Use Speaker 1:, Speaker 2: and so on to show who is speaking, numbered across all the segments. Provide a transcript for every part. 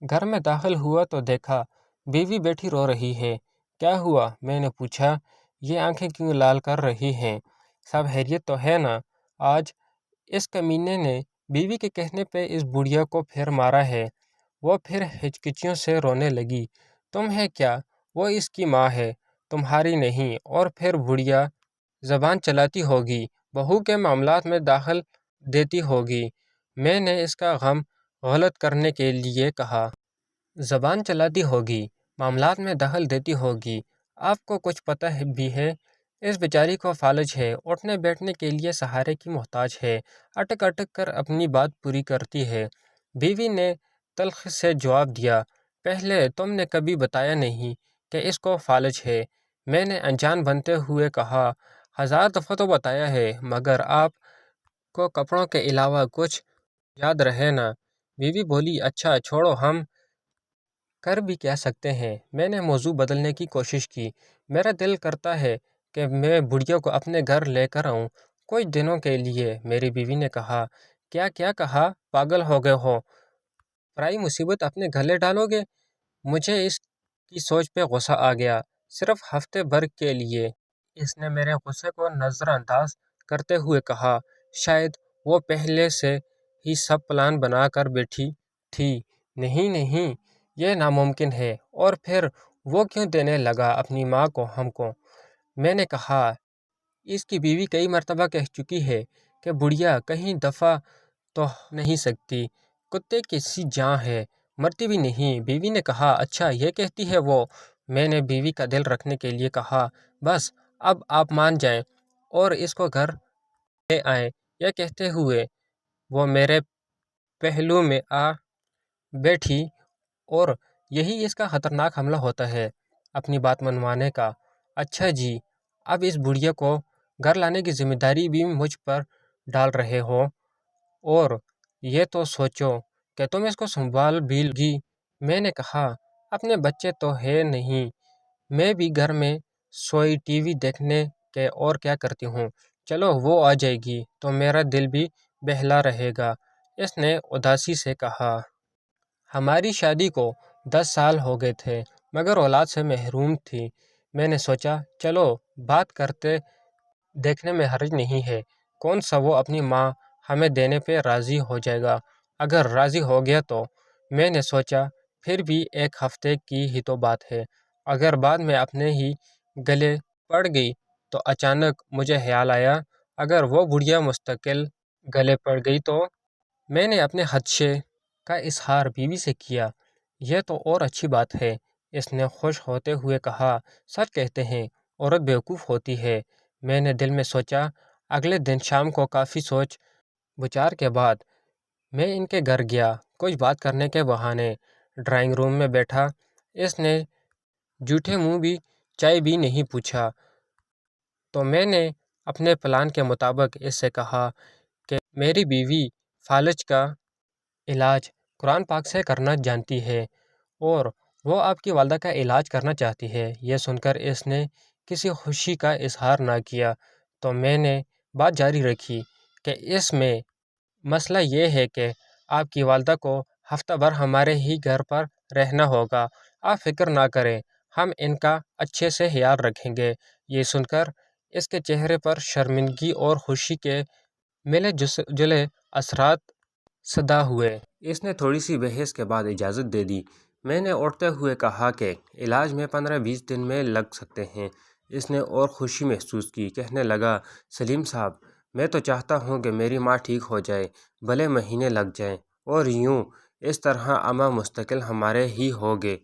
Speaker 1: घर में दाखिल हुआ तो देखा बीवी बैठी रो रही है। क्या हुआ? मैंने पूछा। ये आंखें क्यों लाल कर रही हैं? सब खैरियत तो है ना? आज इस कमीने ने बीवी के कहने पे इस बुढ़िया को फिर मारा है। वो फिर हिचकिचियों से रोने लगी। तुम है क्या? वो इसकी माँ है, तुम्हारी नहीं। और फिर बुढ़िया जबान चलाती होगी, बहू के मामलात में दाखिल देती होगी। मैंने इसका गम गलत करने के लिए कहा। जबान चलाती होगी, मामलात में दखल देती होगी। आपको कुछ पता भी है? इस बेचारी को फालज है, उठने बैठने के लिए सहारे की मोहताज है। अटक अटक कर अपनी बात पूरी करती है। बीवी ने तल्ख से जवाब दिया। पहले तुमने कभी बताया नहीं कि इसको फालज है। मैंने अनजान बनते हुए कहा। 1000 दफ़ा तो बताया है, मगर आप को कपड़ों के अलावा कुछ याद रहे ना? बीवी बोली। अच्छा छोड़ो, हम कर भी क्या सकते हैं। मैंने मौजू बदलने की कोशिश की। मेरा दिल करता है कि मैं बुढ़िया को अपने घर लेकर आऊं, कुछ दिनों के लिए। मेरी बीवी ने कहा। क्या क्या कहा? पागल हो गए हो? पराई मुसीबत अपने गले डालोगे? मुझे इसकी सोच पे गुस्सा आ गया। सिर्फ हफ्ते भर के लिए। इसने मेरे गुस्से को नज़रअंदाज करते हुए कहा। शायद वो पहले से ही सब प्लान बना कर बैठी थी। नहीं नहीं, ये नामुमकिन है। और फिर वो क्यों देने लगा अपनी माँ को हमको? मैंने कहा। इसकी बीवी कई मर्तबा कह चुकी है कि बुढ़िया कहीं दफ़ा तो नहीं सकती, कुत्ते की सी जान है, मरती भी नहीं। बीवी ने कहा। अच्छा ये कहती है वो? मैंने बीवी का दिल रखने के लिए कहा। बस अब आप मान जाएं और इसको घर ले आएं। यह कहते हुए वो मेरे पहलू में आ बैठी। और यही इसका खतरनाक हमला होता है, अपनी बात मनवाने का। अच्छा जी, अब इस बुढ़िया को घर लाने की जिम्मेदारी भी मुझ पर डाल रहे हो। और ये तो सोचो कि तुम इसको संभाल भी लोगी। मैंने कहा। अपने बच्चे तो है नहीं, मैं भी घर में सोई टीवी देखने के और क्या करती हूँ। चलो वो आ जाएगी तो मेरा दिल भी बहला रहेगा, इसने उदासी से कहा। हमारी शादी को 10 साल हो गए थे, मगर औलाद से महरूम थी। मैंने सोचा चलो बात करते देखने में हर्ज नहीं है। कौन सा वो अपनी माँ हमें देने पे राज़ी हो जाएगा। अगर राज़ी हो गया तो। मैंने सोचा फिर भी एक हफ्ते की ही तो बात है। अगर बाद में अपने ही गले पड़ गई तो। अचानक मुझे ख्याल आया, अगर वो बुढ़िया मुस्तकिल गले पड़ गई तो। मैंने अपने खदशे का इजहार बीवी से किया। यह तो और अच्छी बात है, इसने खुश होते हुए कहा। सच कहते हैं, औरत बेवकूफ़ होती है। मैंने दिल में सोचा। अगले दिन शाम को काफ़ी सोच विचार के बाद मैं इनके घर गया, कुछ बात करने के बहाने। ड्राइंग रूम में बैठा, इसने जूठे मुंह भी चाय भी नहीं पूछा तो मैंने अपने प्लान के मुताबिक इससे कहा कि मेरी बीवी फालज का इलाज कुरान पाक से करना जानती है और वो आपकी वालदा का इलाज करना चाहती है। यह सुनकर इसने किसी खुशी का इजहार ना किया तो मैंने बात जारी रखी कि इसमें मसला ये है कि आपकी वालदा को हफ्ता भर हमारे ही घर पर रहना होगा। आप फिक्र ना करें, हम इनका अच्छे से ख्याल रखेंगे। ये सुनकर इसके चेहरे पर शर्मिंदगी और खुशी के मिले जुले असरात सदा हुए। इसने थोड़ी सी बहस के बाद इजाज़त दे दी। मैंने उठते हुए कहा कि इलाज में 15-20 दिन में लग सकते हैं। इसने और खुशी महसूस की, कहने लगा। सलीम साहब, मैं तो चाहता हूँ कि मेरी माँ ठीक हो जाए, भले महीने लग जाएं। और यूँ इस तरह अम्मा मुस्तकिल हमारे ही हो गए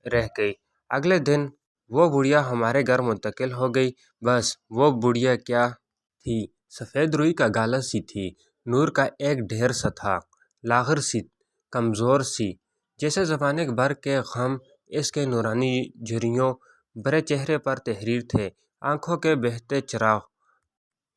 Speaker 1: रह गई। अगले दिन वो बुढ़िया हमारे घर मुंतकिल हो गई। बस वो बुढ़िया क्या थी, सफ़ेद रुई का गाला सी थी, नूर का एक ढेर सा था, लागर सी, कमज़ोर सी, जैसे ज़माने भर के गम इसके नूरानी झुर्रियों भरे चेहरे पर तहरीर थे। आंखों के बहते चिराग,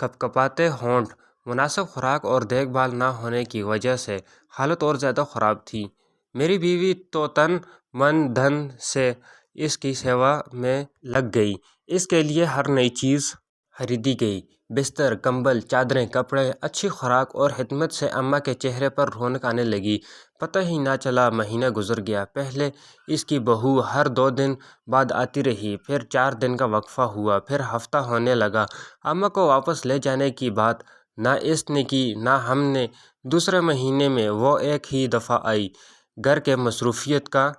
Speaker 1: कपकपाते होंठ। मुनासिब खुराक और देखभाल ना होने की वजह से हालत और ज़्यादा ख़राब थी। मेरी बीवी तो तन मन धन से इसकी सेवा में लग गई। इसके लिए हर नई चीज़ खरीदी गई। बिस्तर, कंबल, चादरें, कपड़े, अच्छी खुराक और हिदमत से अम्मा के चेहरे पर रौनक आने लगी। پتہ ہی نہ چلا مہینہ گزر گیا۔ پہلے اس کی بہو ہر 2 دن بعد آتی رہی، پھر 4 دن کا وقفہ ہوا، پھر ہفتہ ہونے لگا۔ اماں کو واپس لے جانے کی بات نہ اس نے کی نہ ہم نے۔ دوسرے مہینے میں وہ ایک ہی دفعہ آئی، گھر کے مصروفیت کا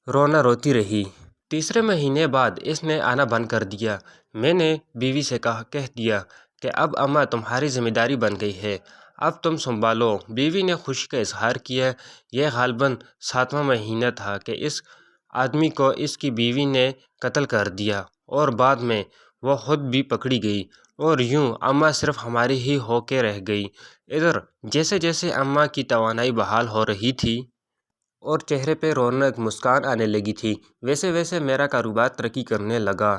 Speaker 1: رونا روتی رہی۔ تیسرے مہینے بعد اس نے آنا بند کر دیا۔ میں نے بیوی سے کہہ دیا کہ اب اماں تمہاری ذمہ داری بن گئی ہے، اب تم سنبھالو۔ بیوی نے خوشی کا اظہار کیا۔ یہ غالباً 7واں مہینہ تھا کہ اس آدمی کو اس کی بیوی نے قتل کر دیا اور بعد میں وہ خود بھی پکڑی گئی، اور یوں اماں صرف ہماری ہی ہو کے رہ گئی۔ ادھر جیسے جیسے اماں کی توانائی بحال ہو رہی تھی اور چہرے پہ رونق مسکان آنے لگی تھی، ویسے ویسے میرا کاروبار ترقی کرنے لگا۔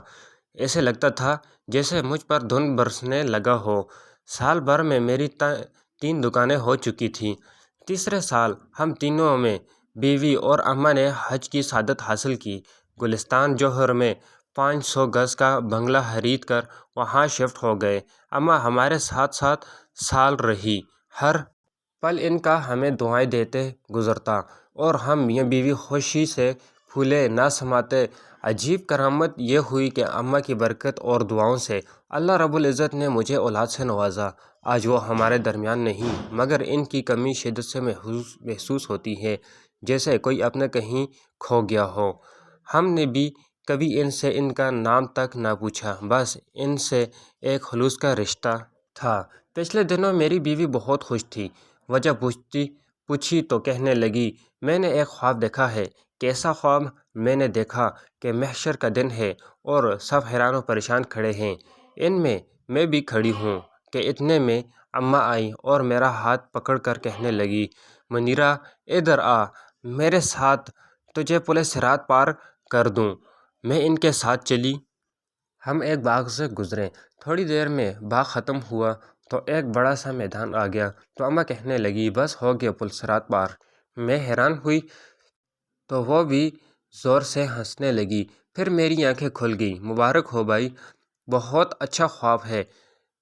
Speaker 1: ایسے لگتا تھا جیسے مجھ پر دھن برسنے لگا ہو۔ سال بھر میں میری 3 دکانیں ہو چکی تھیں۔ تیسرے سال ہم تینوں میں بیوی اور اماں نے حج کی سعادت حاصل کی۔ گلستان جوہر میں 500 گز کا بنگلہ خرید کر وہاں شفٹ ہو گئے۔ اماں ہمارے ساتھ 7 سال رہی۔ ہر پل ان کا ہمیں دعائیں دیتے گزرتا اور ہم میاں بیوی خوشی سے پھولے نہ سماتے۔ عجیب کرامت یہ ہوئی کہ اماں کی برکت اور دعاؤں سے اللہ رب العزت نے مجھے اولاد سے نوازا۔ آج وہ ہمارے درمیان نہیں، مگر ان کی کمی شدت سے محسوس ہوتی ہے، جیسے کوئی اپنا کہیں کھو گیا ہو۔ ہم نے بھی کبھی ان سے ان کا نام تک نہ پوچھا، بس ان سے ایک خلوص کا رشتہ تھا۔ پچھلے دنوں میری بیوی بہت خوش تھی۔ وجہ پوچھی تو کہنے لگی، میں نے ایک خواب دیکھا ہے۔ کیسا خواب؟ میں نے دیکھا کہ محشر کا دن ہے اور سب حیران و پریشان کھڑے ہیں، ان میں بھی کھڑی ہوں کہ اتنے میں اماں آئیں اور میرا ہاتھ پکڑ کر کہنے لگی، منیرا ادھر آ، میرے ساتھ، تجھے پلِ صراط پار کر دوں۔ میں ان کے ساتھ چلی۔ ہم ایک باغ سے گزرے۔ تھوڑی دیر میں باغ ختم ہوا تو ایک بڑا سا میدان آ گیا، تو اماں کہنے لگی، بس ہو گیا پل صراط پار۔ میں حیران ہوئی تو وہ بھی زور سے ہنسنے لگی۔ پھر میری آنکھیں کھل گئیں۔ مبارک ہو بھائی، بہت اچھا خواب ہے،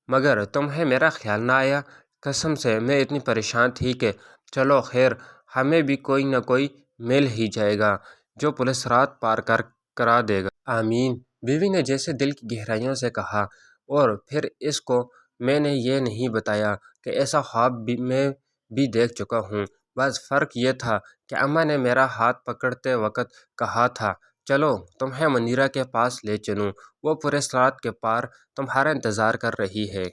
Speaker 1: مگر تمہیں میرا خیال نہ آیا؟ قسم سے میں اتنی پریشان تھی کہ چلو خیر، ہمیں بھی کوئی نہ کوئی مل ہی جائے گا جو پلِ صراط پار کرا دے گا۔ آمین، بیوی نے جیسے دل کی گہرائیوں سے کہا۔ اور پھر اس کو میں نے یہ نہیں بتایا کہ ایسا خواب میں بھی دیکھ چکا ہوں۔ بس فرق یہ تھا کہ اماں نے میرا ہاتھ پکڑتے وقت کہا تھا، چلو تمہیں منیرا کے پاس لے چلوں، وہ پلِ صراط کے پار تمہارا انتظار کر رہی ہے۔